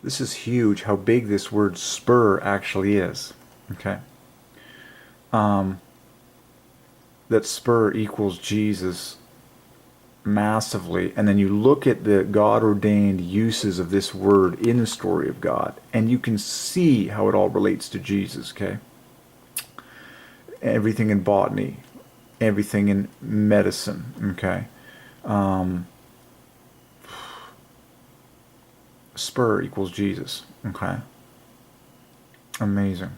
This is huge, how big this word spur actually is. Okay? That spur equals Jesus massively, and then you look at the God-ordained uses of this word in the story of God, and you can see how it all relates to Jesus, okay? Everything in botany, everything in medicine, okay? Spur equals Jesus, okay? Amazing.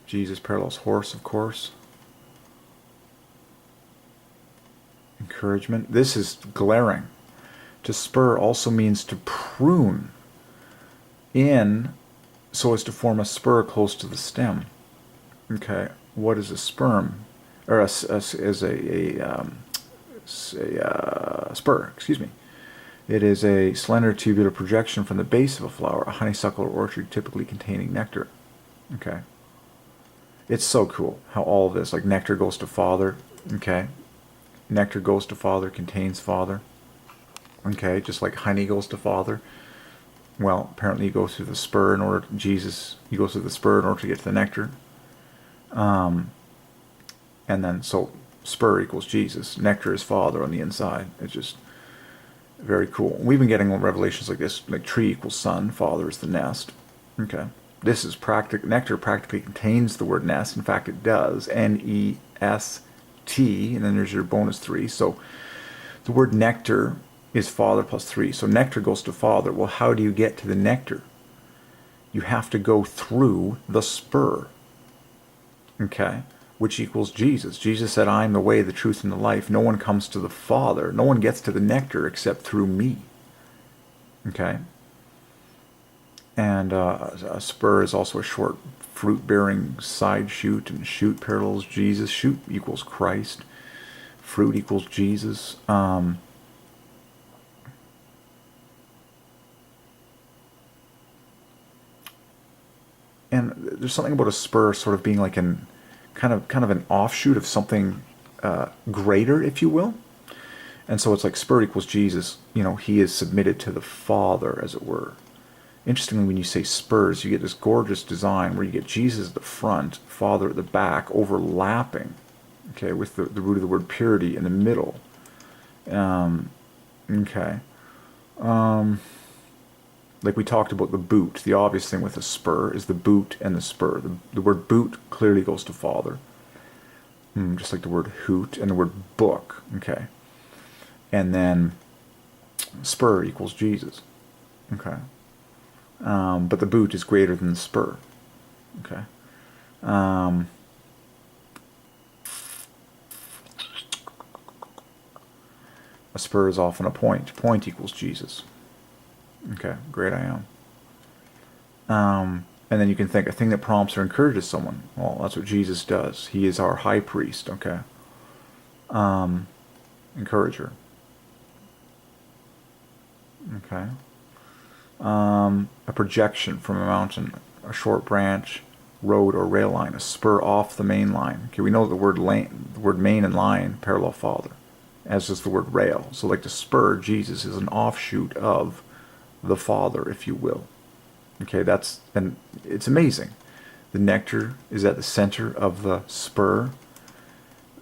Jesus parallels horse, of course. Encouragement. This is glaring. To spur also means to prune in so as to form a spur close to the stem. Okay, what is a sperm? Or a spur, excuse me. It is a slender tubular projection from the base of a flower, a honeysuckle or orchid typically containing nectar. Okay. It's so cool how all of this, like nectar goes to Father, okay? Nectar goes to Father, contains Father, okay? Just like honey goes to Father. Well, apparently you go through the spur in order to Jesus, you go through the spur in order to get to the nectar. And then, so spur equals Jesus. Nectar is Father on the inside. It's just very cool. We've been getting revelations like this, like tree equals sun, Father is the nest. Okay. This is nectar practically contains the word nest. In fact, it does. N-E-S-T, and then there's your bonus 3. So the word nectar is Father plus 3. So nectar goes to Father. Well, how do you get to the nectar? You have to go through the spur. Okay? Which equals Jesus. Jesus said, I am the way, the truth, and the life. No one comes to the Father. No one gets to the nectar except through me. Okay? And a spur is also a short fruit-bearing side shoot, and shoot parallels Jesus. Shoot equals Christ. Fruit equals Jesus. And there's something about a spur sort of being like an kind of an offshoot of something greater, if you will. And so it's like spur equals Jesus. You know, he is submitted to the Father, as it were. Interestingly, when you say spurs, you get this gorgeous design where you get Jesus at the front, Father at the back, overlapping, okay, with the root of the word purity in the middle. Okay. Like we talked about the boot, the obvious thing with a spur is the boot and the spur. The word boot clearly goes to Father, just like the word hoot and the word book, okay. And then spur equals Jesus, okay. But the boot is greater than the spur. Okay. A spur is often a point. Point equals Jesus. Okay, great I am. And then you can think a thing that prompts or encourages someone. Well, that's what Jesus does. He is our high priest. Okay. Encourager. Okay. A projection from a mountain, a short branch, road or rail line, a spur off the main line. Okay, we know the word main and line parallel Father, as is the word rail. So like the spur, Jesus is an offshoot of the Father, if you will. Okay, and it's amazing. The nectar is at the center of the spur.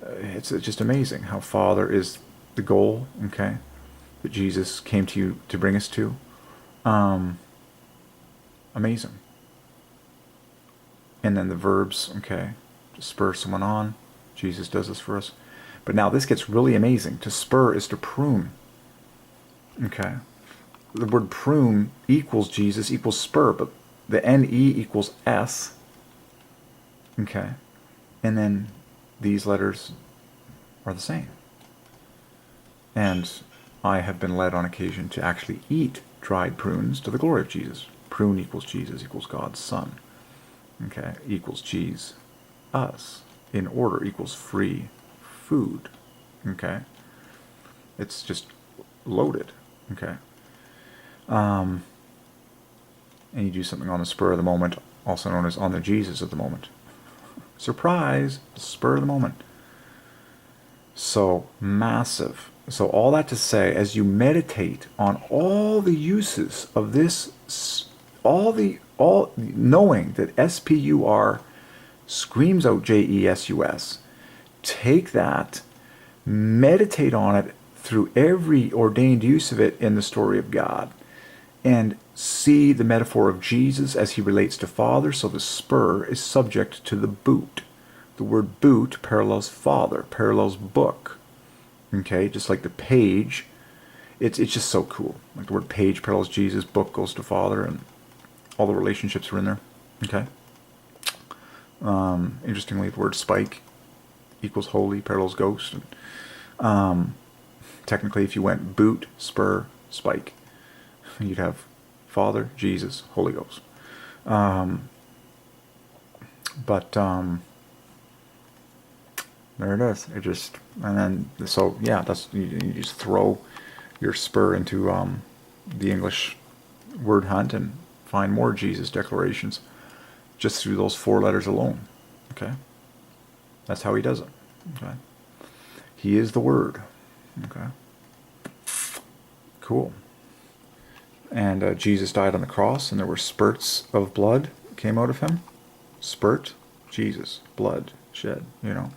It's just amazing how Father is the goal, okay, that Jesus came to you to bring us to. Amazing. And then the verbs, okay, to spur someone on. Jesus does this for us. But now this gets really amazing. To spur is to prune. Okay. The word prune equals Jesus equals spur, but the NE equals S. Okay. And then these letters are the same. And I have been led on occasion to actually eat dried prunes to the glory of Jesus. Prune equals Jesus equals God's Son. Okay, equals cheese, us. In order equals free food. Okay, it's just loaded. Okay, and you do something on the spur of the moment, also known as on the Jesus of the moment. Surprise, spur of the moment. So massive. So all that to say, as you meditate on all the uses of this, all knowing that SPUR screams out JESUS, take that, meditate on it through every ordained use of it in the story of God, and see the metaphor of Jesus as he relates to Father. So the spur is subject to the boot. The word boot parallels Father, parallels book. Okay, just like the page, it's just so cool. Like the word page parallels Jesus, book goes to Father, and all the relationships are in there. Okay. Interestingly, the word spike equals holy, parallels ghost. And, technically, if you went boot, spur, spike, you'd have Father, Jesus, Holy Ghost. But there it is. It just, and then, so yeah, that's, you just throw your spur into the English word hunt and find more Jesus declarations just through those 4 letters alone. Okay? That's how he does it. Okay? He is the Word. Okay? Cool. And Jesus died on the cross, and there were spurts of blood came out of him. Spurt, Jesus, blood shed, you know.